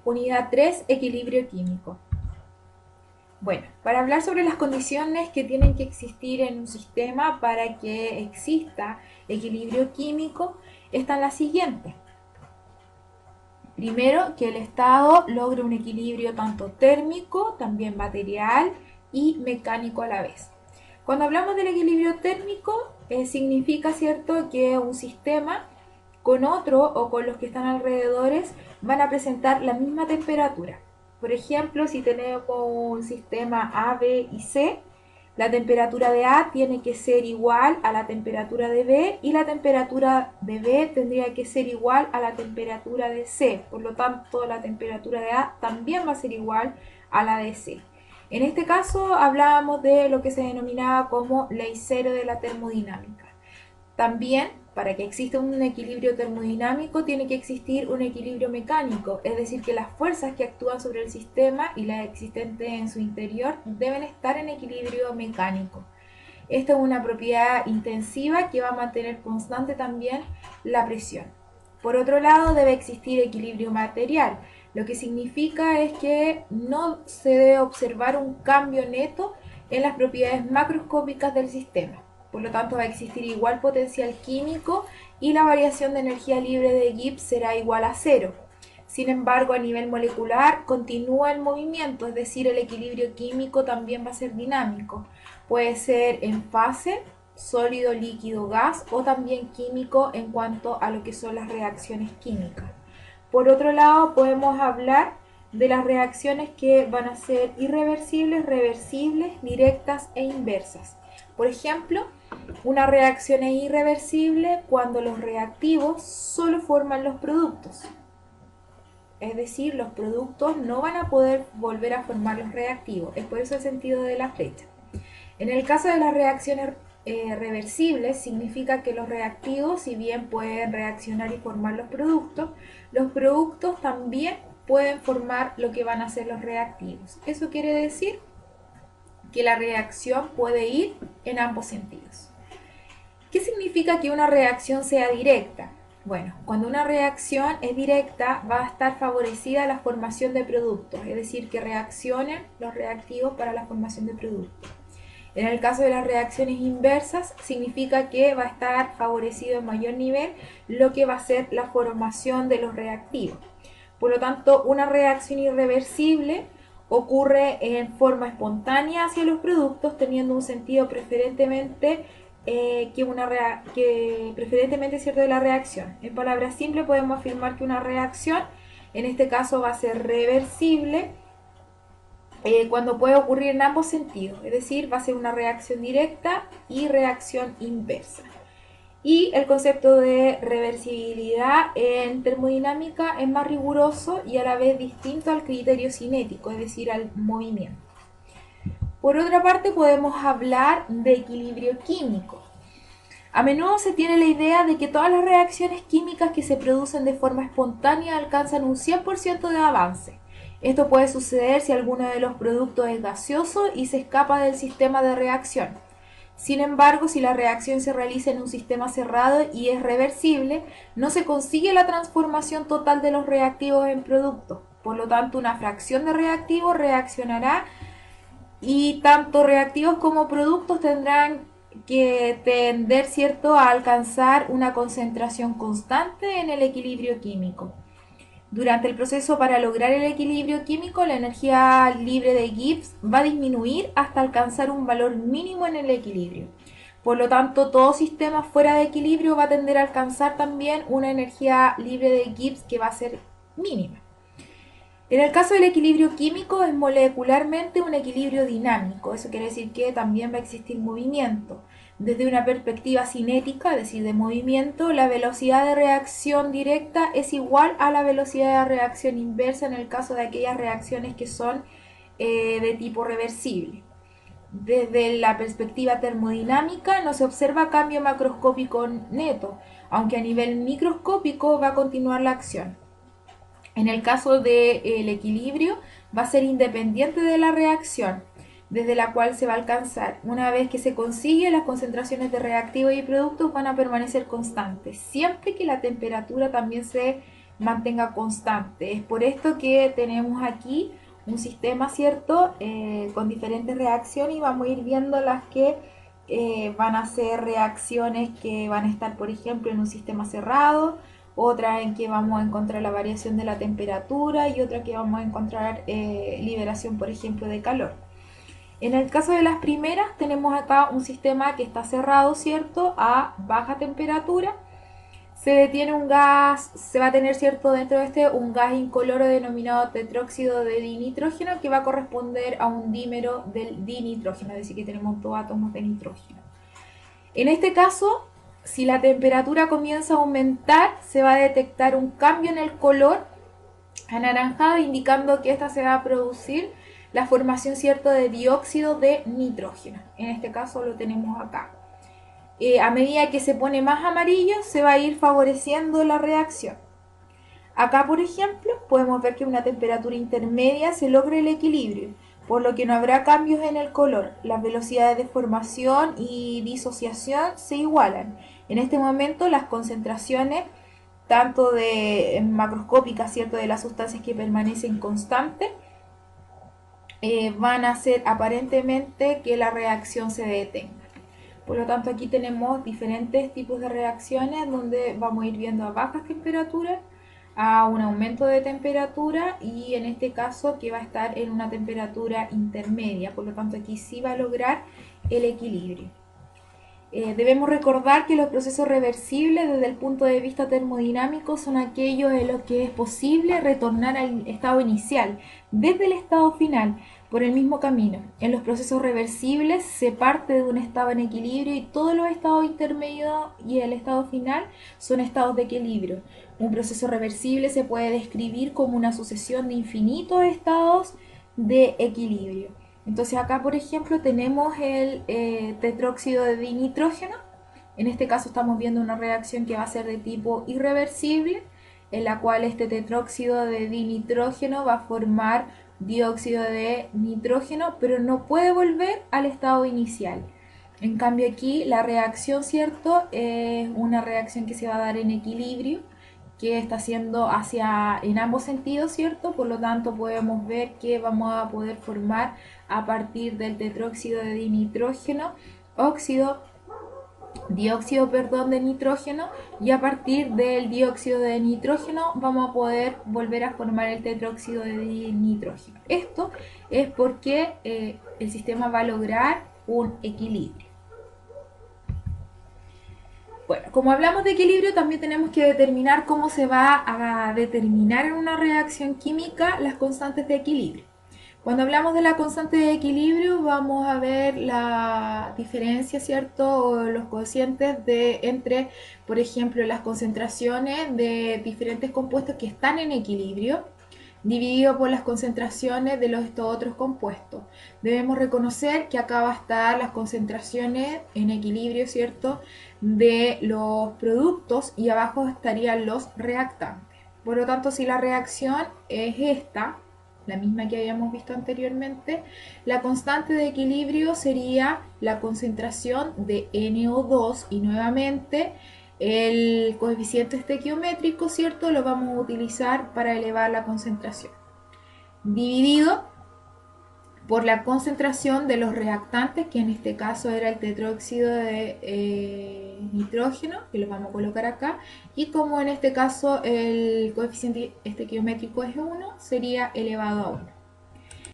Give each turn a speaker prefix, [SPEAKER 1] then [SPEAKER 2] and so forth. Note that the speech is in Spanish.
[SPEAKER 1] Unidad 3, equilibrio químico. Bueno, para hablar sobre las condiciones que tienen que existir en un sistema para que exista equilibrio químico, están las siguientes. Primero, que el estado logre un equilibrio tanto térmico, también material y mecánico a la vez. Cuando hablamos del equilibrio térmico, significa, ¿cierto?, que un sistema con otro o con los que están alrededores van a presentar la misma temperatura. Por ejemplo, si tenemos un sistema A, B y C, la temperatura de A tiene que ser igual a la temperatura de B y la temperatura de B tendría que ser igual a la temperatura de C. Por lo tanto, la temperatura de A también va a ser igual a la de C. En este caso hablábamos de lo que se denominaba como ley cero de la termodinámica. También, para que exista un equilibrio termodinámico, tiene que existir un equilibrio mecánico, es decir, que las fuerzas que actúan sobre el sistema y las existentes en su interior deben estar en equilibrio mecánico. Esta es una propiedad intensiva que va a mantener constante también la presión. Por otro lado, debe existir equilibrio material, lo que significa es que no se debe observar un cambio neto en las propiedades macroscópicas del sistema. Por lo tanto, va a existir igual potencial químico y la variación de energía libre de Gibbs será igual a cero. Sin embargo, a nivel molecular continúa el movimiento, es decir, el equilibrio químico también va a ser dinámico. Puede ser en fase, sólido, líquido, gas o también químico en cuanto a lo que son las reacciones químicas. Por otro lado, podemos hablar de las reacciones que van a ser irreversibles, reversibles, directas e inversas. Por ejemplo, una reacción es irreversible cuando los reactivos solo forman los productos. Es decir, los productos no van a poder volver a formar los reactivos. Es por eso el sentido de la flecha. En el caso de las reacciones reversibles, significa que los reactivos, si bien pueden reaccionar y formar los productos también pueden formar lo que van a ser los reactivos. Eso quiere decir que la reacción puede ir en ambos sentidos. ¿Qué significa que una reacción sea directa? Bueno, cuando una reacción es directa va a estar favorecida la formación de productos, es decir, que reaccionen los reactivos para la formación de productos. En el caso de las reacciones inversas, significa que va a estar favorecido en mayor nivel lo que va a ser la formación de los reactivos. Por lo tanto, una reacción irreversible ocurre en forma espontánea hacia los productos, teniendo un sentido preferentemente preferentemente cierto de la reacción. En palabras simples podemos afirmar que una reacción, en este caso, va a ser reversible cuando puede ocurrir en ambos sentidos, es decir, va a ser una reacción directa y reacción inversa. Y el concepto de reversibilidad en termodinámica es más riguroso y a la vez distinto al criterio cinético, es decir, al movimiento. Por otra parte, podemos hablar de equilibrio químico. A menudo se tiene la idea de que todas las reacciones químicas que se producen de forma espontánea alcanzan un 100% de avance. Esto puede suceder si alguno de los productos es gaseoso y se escapa del sistema de reacción. Sin embargo, si la reacción se realiza en un sistema cerrado y es reversible, no se consigue la transformación total de los reactivos en productos. Por lo tanto, una fracción de reactivos reaccionará y tanto reactivos como productos tendrán que tender, ¿cierto?, a alcanzar una concentración constante en el equilibrio químico. Durante el proceso para lograr el equilibrio químico, la energía libre de Gibbs va a disminuir hasta alcanzar un valor mínimo en el equilibrio. Por lo tanto, todo sistema fuera de equilibrio va a tender a alcanzar también una energía libre de Gibbs que va a ser mínima. En el caso del equilibrio químico es molecularmente un equilibrio dinámico, eso quiere decir que también va a existir movimiento. Desde una perspectiva cinética, es decir, de movimiento, la velocidad de reacción directa es igual a la velocidad de reacción inversa en el caso de aquellas reacciones que son de tipo reversible. Desde la perspectiva termodinámica no se observa cambio macroscópico neto, aunque a nivel microscópico va a continuar la acción. En el caso del equilibrio va a ser independiente de la reacción desde la cual se va a alcanzar. Una vez que se consigue, las concentraciones de reactivos y productos van a permanecer constantes, siempre que la temperatura también se mantenga constante. Es por esto que tenemos aquí un sistema, ¿cierto? Con diferentes reacciones, y vamos a ir viendo las que van a ser reacciones que van a estar, por ejemplo, en un sistema cerrado, otra en que vamos a encontrar la variación de la temperatura y otra que vamos a encontrar liberación, por ejemplo, de calor. En el caso de las primeras tenemos acá un sistema que está cerrado, ¿cierto? A baja temperatura. Se detiene un gas, se va a tener, ¿cierto?, dentro de este un gas incoloro denominado tetróxido de dinitrógeno, que va a corresponder a un dímero del dinitrógeno, es decir, que tenemos dos átomos de nitrógeno. En este caso, si la temperatura comienza a aumentar, se va a detectar un cambio en el color anaranjado, indicando que esta se va a producir la formación, ¿cierto?, de dióxido de nitrógeno. En este caso lo tenemos acá. A medida que se pone más amarillo, se va a ir favoreciendo la reacción. Acá, por ejemplo, podemos ver que a una temperatura intermedia se logra el equilibrio, por lo que no habrá cambios en el color. Las velocidades de formación y disociación se igualan. En este momento, las concentraciones, tanto de macroscópicas, ¿cierto?, de las sustancias que permanecen constantes, van a hacer aparentemente que la reacción se detenga. Por lo tanto, aquí tenemos diferentes tipos de reacciones donde vamos a ir viendo a bajas temperaturas, a un aumento de temperatura, y en este caso que va a estar en una temperatura intermedia. Por lo tanto, aquí sí va a lograr el equilibrio. Debemos recordar que los procesos reversibles desde el punto de vista termodinámico son aquellos en los que es posible retornar al estado inicial desde el estado final por el mismo camino. En los procesos reversibles se parte de un estado en equilibrio y todos los estados intermedios y el estado final son estados de equilibrio. Un proceso reversible se puede describir como una sucesión de infinitos estados de equilibrio. Entonces acá, por ejemplo, tenemos el tetróxido de dinitrógeno. En este caso estamos viendo una reacción que va a ser de tipo irreversible, en la cual este tetróxido de dinitrógeno va a formar dióxido de nitrógeno, pero no puede volver al estado inicial. En cambio aquí la reacción, ¿cierto?, es una reacción que se va a dar en equilibrio, que está haciendo en ambos sentidos, ¿cierto? Por lo tanto podemos ver que vamos a poder formar a partir del tetróxido de dinitrógeno dióxido de nitrógeno, y a partir del dióxido de nitrógeno vamos a poder volver a formar el tetróxido de nitrógeno. Esto es porque el sistema va a lograr un equilibrio. Bueno, como hablamos de equilibrio, también tenemos que determinar cómo se va a determinar en una reacción química las constantes de equilibrio. Cuando hablamos de la constante de equilibrio, vamos a ver la diferencia, ¿cierto?, o los cocientes entre, por ejemplo, las concentraciones de diferentes compuestos que están en equilibrio, dividido por las concentraciones de estos otros compuestos. Debemos reconocer que acá va a estar las concentraciones en equilibrio, ¿cierto?, de los productos, y abajo estarían los reactantes. Por lo tanto, si la reacción es esta, la misma que habíamos visto anteriormente, la constante de equilibrio sería la concentración de NO2, y nuevamente el coeficiente estequiométrico, ¿cierto?, lo vamos a utilizar para elevar la concentración, dividido por la concentración de los reactantes, que en este caso era el tetróxido de nitrógeno, que lo vamos a colocar acá, y como en este caso el coeficiente estequiométrico es 1, sería elevado a 1.